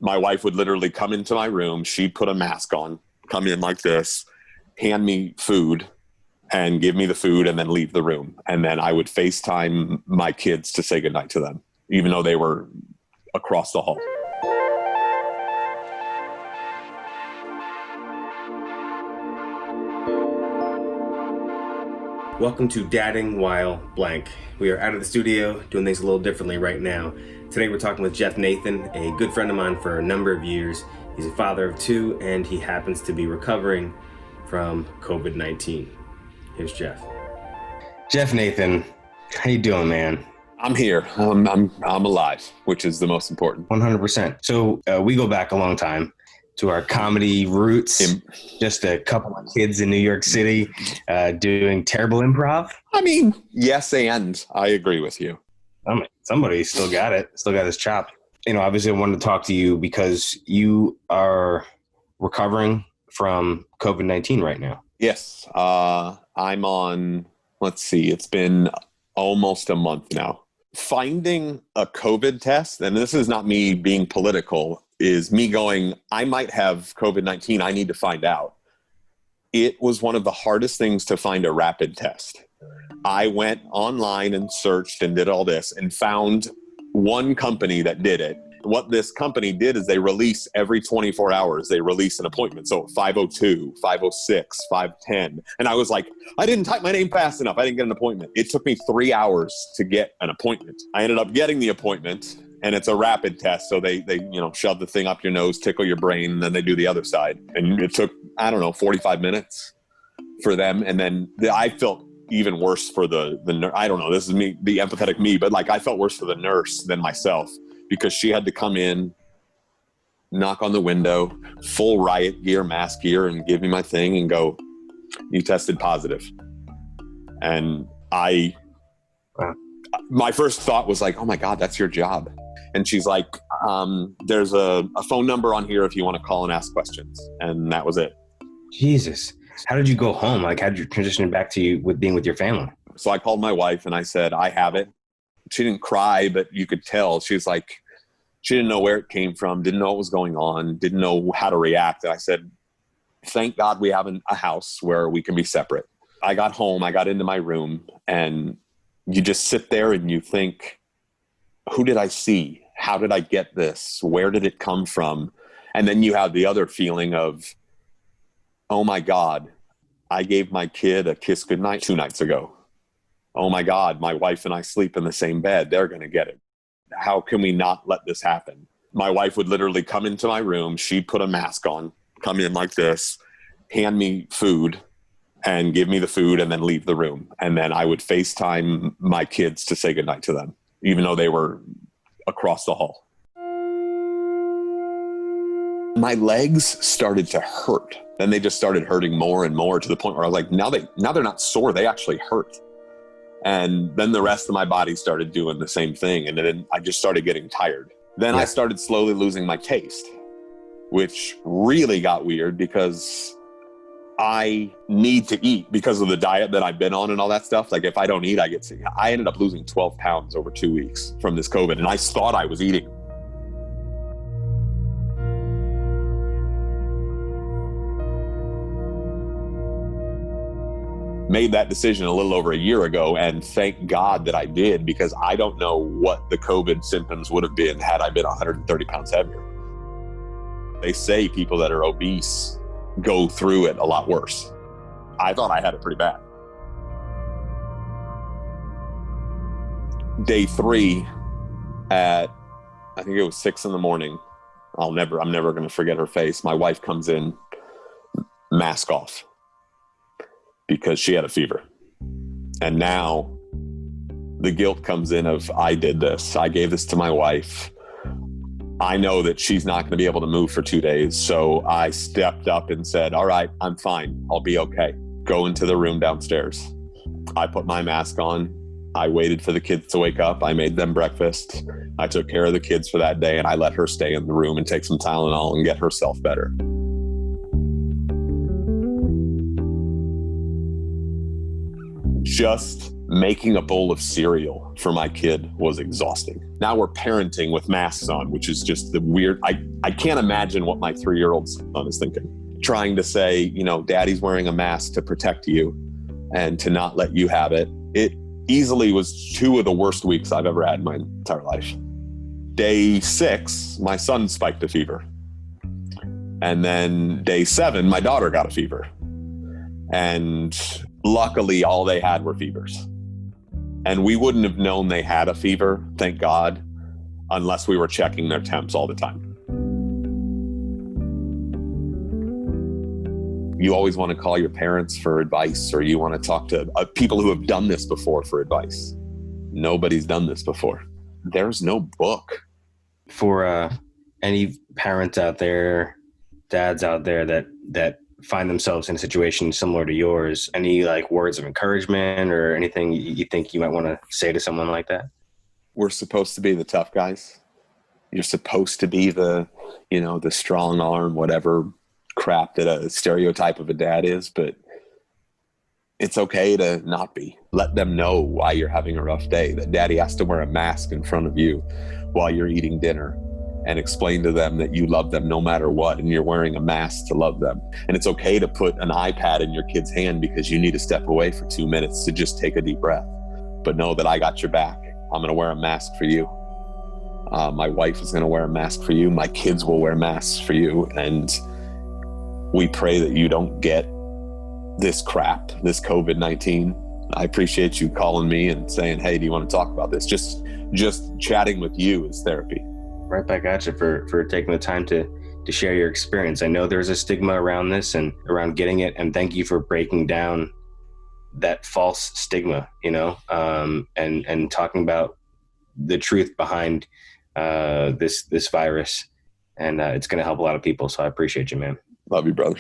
My wife would literally come into my room. She'd put a mask on, come in like this, hand me food and give me the food and then leave the room. And then I would FaceTime my kids to say goodnight to them, even though they were across the hall. Welcome to Dadding While Blank. We are out of the studio doing things a little differently right now. Today we're talking with Jeff Nathan, a good friend of mine for a number of years. He's a father of two and he happens to be recovering from COVID-19. Here's Jeff. Jeff Nathan, how you doing, man? I'm here. I'm alive, which is the most important. 100%. So we go back a long time to our comedy roots. Just a couple of kids in New York City doing terrible improv. I mean, yes, and I agree with you. I mean, somebody still got it, still got his chop. You know, obviously I wanted to talk to you because you are recovering from COVID-19 right now. Yes. I'm on, let's see, it's been almost a month now. Finding a COVID test, and this is not me being political, is me going, I might have COVID-19. I need to find out. It was one of the hardest things to find a rapid test. I went online and searched and did all this and found one company that did it. What this company did is they release every 24 hours, they release an appointment. So 5:02, 5:06, 5:10. And I was like, I didn't type my name fast enough. I didn't get an appointment. It took me 3 hours to get an appointment. I ended up getting the appointment. And it's a rapid test. So they shove the thing up your nose, tickle your brain, and then they do the other side. And it took, 45 minutes for them. And then I felt even worse for the nurse. I don't know, this is me, the empathetic me, but like I felt worse for the nurse than myself because she had to come in, knock on the window, full riot gear, mask gear, and give me my thing and go, you tested positive. And my first thought was like, oh my God, that's your job. And she's like, there's a phone number on here if you want to call and ask questions. And that was it. Jesus. How did you go home? Like, how did you transition back to you with being with your family? So I called my wife and I said, I have it. She didn't cry, but you could tell. She was like, she didn't know where it came from, didn't know what was going on, didn't know how to react. And I said, thank God we have a house where we can be separate. I got home, I got into my room, and you just sit there and you think, who did I see? How did I get this? Where did it come from? And then you have the other feeling of, oh my God, I gave my kid a kiss goodnight 2 nights ago. Oh my God, my wife and I sleep in the same bed. They're going to get it. How can we not let this happen? My wife would literally come into my room. She'd put a mask on, come in like this, hand me food and give me the food and then leave the room. And then I would FaceTime my kids to say goodnight to them, even though they were across the hall. My legs started to hurt. Then they just started hurting more and more to the point where I was like, now they're not sore, they actually hurt. And then the rest of my body started doing the same thing. And then I just started getting tired. Then I started slowly losing my taste, which really got weird because I need to eat because of the diet that I've been on and all that stuff. Like if I don't eat, I get sick. I ended up losing 12 pounds over 2 weeks from this COVID. And I thought I was eating. Made that decision a little over a year ago. And thank God that I did, because I don't know what the COVID symptoms would have been had I been 130 pounds heavier. They say people that are obese go through it a lot worse. I thought I had it pretty bad. Day 3 at, I think it was 6 a.m. I'm never going to forget her face. My wife comes in, mask off, because she had a fever. And now the guilt comes in of, I did this. I gave this to my wife. I know that she's not going to be able to move for 2 days. So I stepped up and said, all right, I'm fine. I'll be okay. Go into the room downstairs. I put my mask on. I waited for the kids to wake up. I made them breakfast. I took care of the kids for that day, and I let her stay in the room and take some Tylenol and get herself better. Just making a bowl of cereal for my kid was exhausting. Now we're parenting with masks on, which is just the weird. I can't imagine what my 3-year-old son is thinking. Trying to say, you know, daddy's wearing a mask to protect you and to not let you have it. It easily was 2 of the worst weeks I've ever had in my entire life. Day 6, my son spiked a fever. And then day 7, my daughter got a fever. And luckily, all they had were fevers. And we wouldn't have known they had a fever, thank God, unless we were checking their temps all the time. You always want to call your parents for advice, or you want to talk to people who have done this before for advice. Nobody's done this before. There's no book. For any parents out there, dads out there that find themselves in a situation similar to yours, any like words of encouragement or anything you think you might want to say to someone like that? We're supposed to be the tough guys. You're supposed to be the strong arm, whatever crap that a stereotype of a dad is, but it's okay to not be. Let them know why you're having a rough day, that daddy has to wear a mask in front of you while you're eating dinner, and explain to them that you love them no matter what, and you're wearing a mask to love them. And it's okay to put an iPad in your kid's hand because you need to step away for 2 minutes to just take a deep breath. But know that I got your back. I'm going to wear a mask for you. My wife is going to wear a mask for you. My kids will wear masks for you. And we pray that you don't get this crap, this COVID-19. I appreciate you calling me and saying, hey, do you want to talk about this? Just chatting with you is therapy. Right back at you for taking the time to share your experience. I know there's a stigma around this and around getting it, and thank you for breaking down that false stigma, and talking about the truth behind this virus, and it's going to help a lot of people. So I appreciate you, man. Love you, brother.